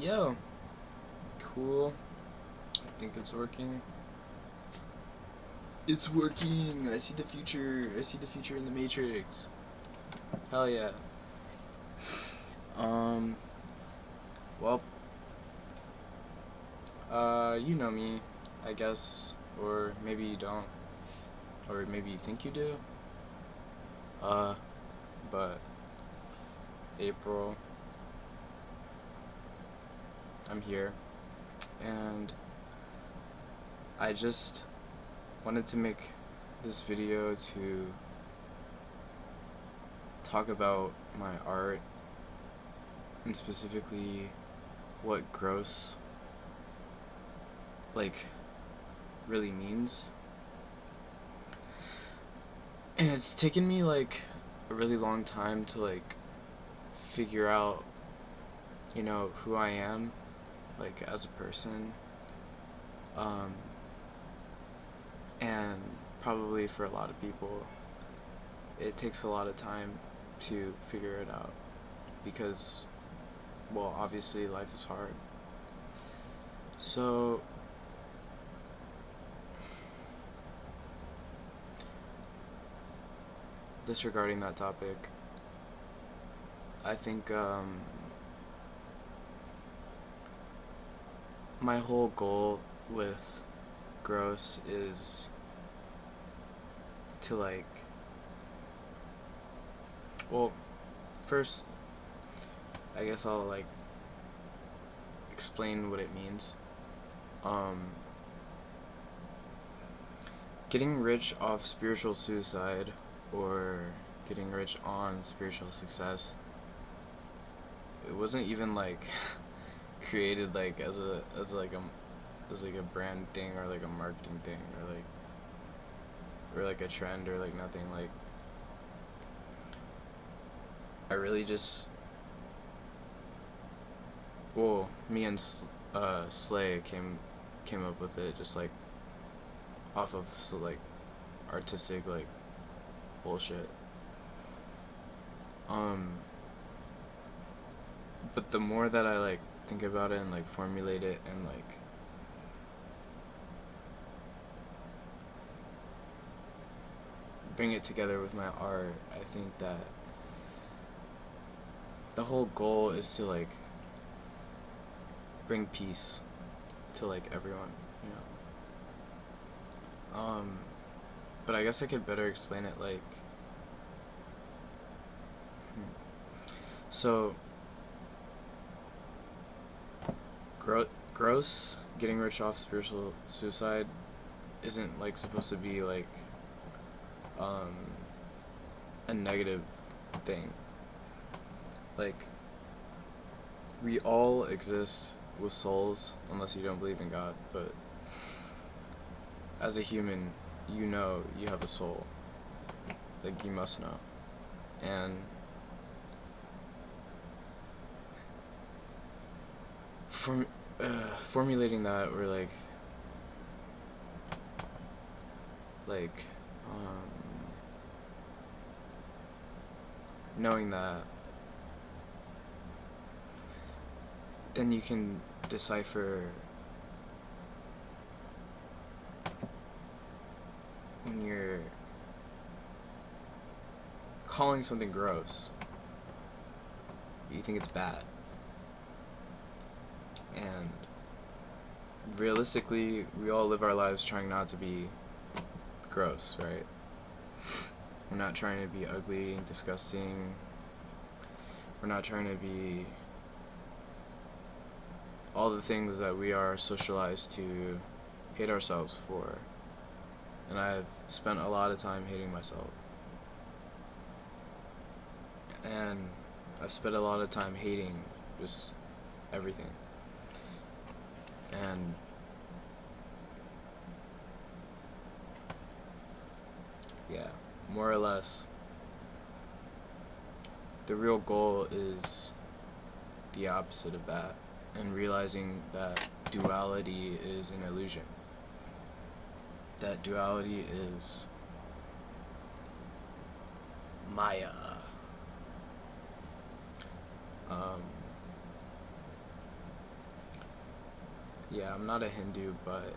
Yo, cool. I think it's working. It's working. I see the future. I see the future in the Matrix. Hell yeah. Um. Well. You know me, I guess, or maybe you don't, or maybe you think you do. But April. I'm here, and I just wanted to make this video to talk about my art, and specifically what gross really means. And it's taken me a really long time to figure out who I am as a person, and probably for a lot of people it takes a lot of time to figure it out because, well, obviously life is hard. So disregarding that topic, I think my whole goal with G.r.o.s.s is to well, first I guess I'll explain what it means. Getting rich off spiritual suicide, or getting rich on spiritual success, it wasn't even created as a brand thing, or a marketing thing, or a trend, or nothing. I really just, well, me and Slay came up with it just off of artistic bullshit. But the more that I think about it and formulate it and bring it together with my art, I think that the whole goal is to bring peace to everyone, you know. But I guess I could better explain it so G.r.o.s.s, getting rich off spiritual suicide, isn't supposed to be a negative thing. We all exist with souls, unless you don't believe in God, but as a human, you have a soul. You must know. And formulating that, or knowing that, then you can decipher when you're calling something gross, you think it's bad. And realistically, we all live our lives trying not to be gross, right? We're not trying to be ugly and disgusting. We're not trying to be all the things that we are socialized to hate ourselves for. And I've spent a lot of time hating myself. And I've spent a lot of time hating just everything. And yeah, more or less, the real goal is the opposite of that, and realizing that duality is an illusion. That duality is Maya. yeah, I'm not a Hindu, but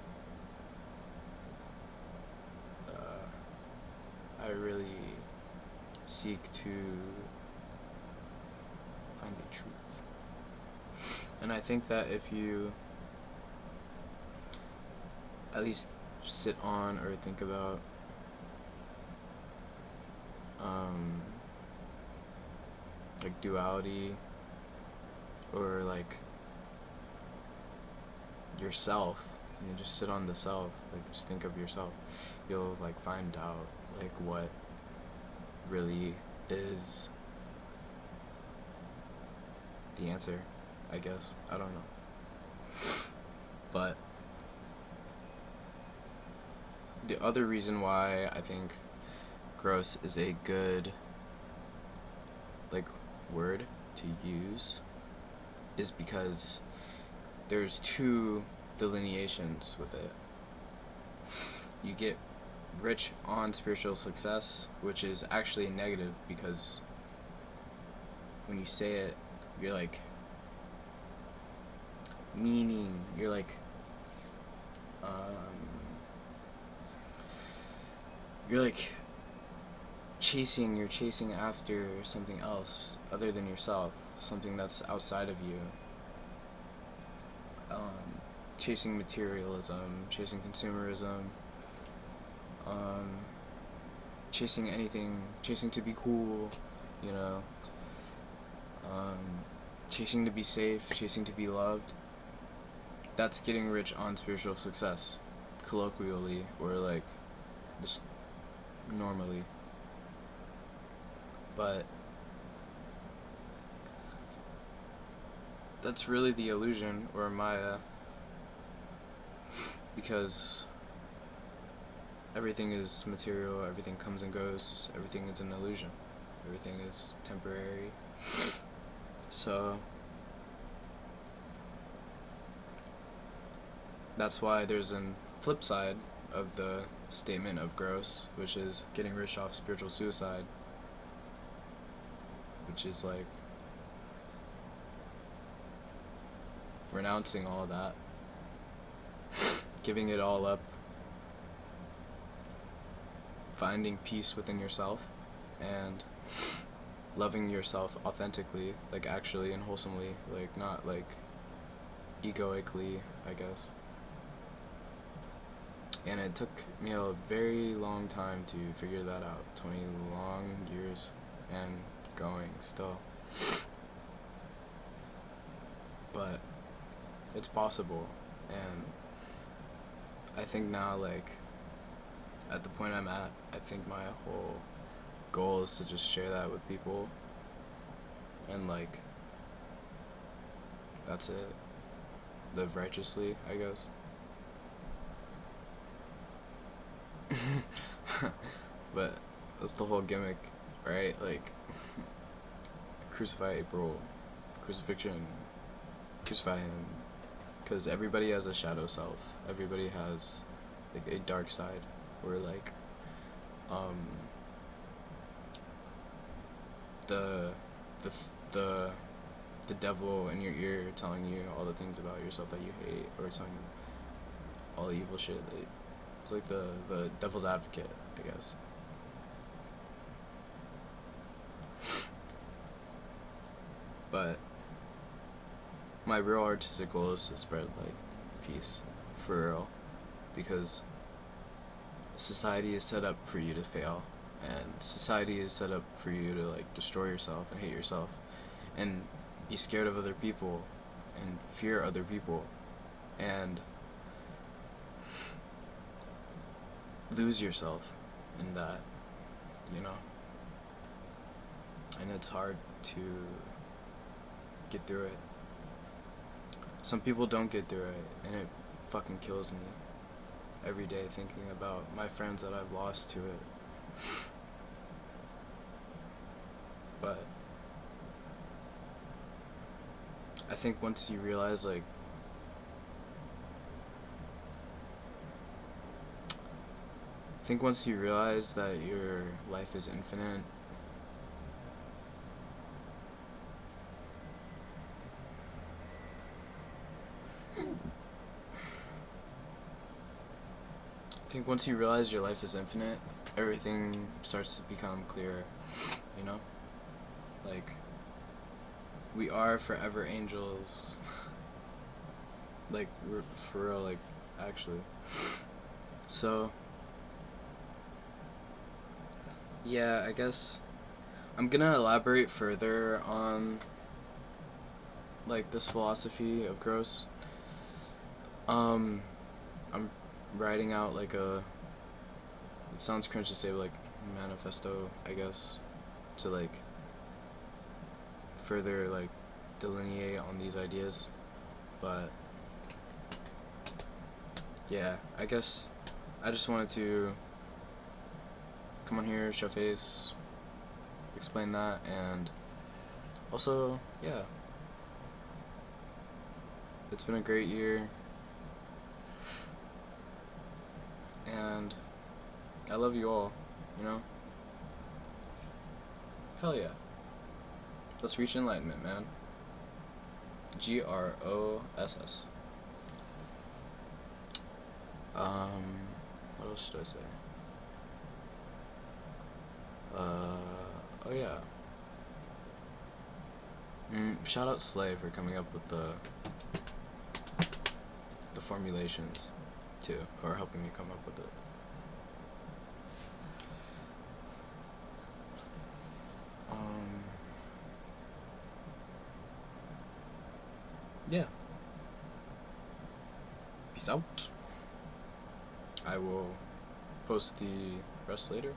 I really seek to find the truth. And I think that if you at least sit on or think about like duality, or like yourself, you just sit on the self, like just think of yourself, you'll like find out like what really is the answer, I guess. I don't know. But the other reason why I think gross is a good like word to use is because there's two delineations with it. You get rich on spiritual success, which is actually negative because when you say it, you're like meaning, you're like you're chasing after something else other than yourself, something that's outside of you. Chasing materialism, chasing consumerism, chasing anything, chasing to be cool, you know, chasing to be safe, chasing to be loved. That's getting rich on spiritual success, colloquially, or like just normally. But that's really the illusion, or Maya, because everything is material, everything comes and goes, everything is an illusion, everything is temporary. So that's why there's a flip side of the statement of G.r.o.s.s, which is getting rich off spiritual suicide, which is like renouncing all of that, giving it all up, finding peace within yourself, and loving yourself authentically, like actually and wholesomely, like not like egoically, I guess. And it took me a very long time to figure that out, 20 long years, and going still. But it's possible, and I think now, like, at the point I'm at, I think my whole goal is to just share that with people, and like, that's it. Live righteously, I guess. But that's the whole gimmick, right? Like, crucify April, crucifixion, crucify him, because everybody has a shadow self. Everybody has like a dark side, or like the the the devil in your ear telling you all the things about yourself that you hate, or telling you all the evil shit. It's like the devil's advocate, I guess. But my real artistic goal is to spread like peace, for real, because society is set up for you to fail, and society is set up for you to like destroy yourself and hate yourself, and be scared of other people, and fear other people, and lose yourself in that, you know. And it's hard to get through it. Some people don't get through it, and it fucking kills me every day thinking about my friends that I've lost to it. But I think once you realize, like, once you realize that your life is infinite, think once you realize your life is infinite, everything starts to become clearer, you know? Like, we are forever angels. Like, we're for real, like, actually. So, yeah, I guess I'm gonna elaborate further on, like, this philosophy of G.r.o.s.s. I'm writing out, like, it sounds cringe to say, but, like, manifesto, I guess, to, like, further, like, delineate on these ideas. But yeah, I guess I just wanted to come on here, show face, explain that, and also, yeah, it's been a great year, and I love you all, you know? Hell yeah. Let's reach enlightenment, man. G.r.o.s.s. What else should I say? Oh yeah. Shout out Slay for coming up with the formulations, too, or helping me come up with it. Yeah. Peace out. I will post the rest later.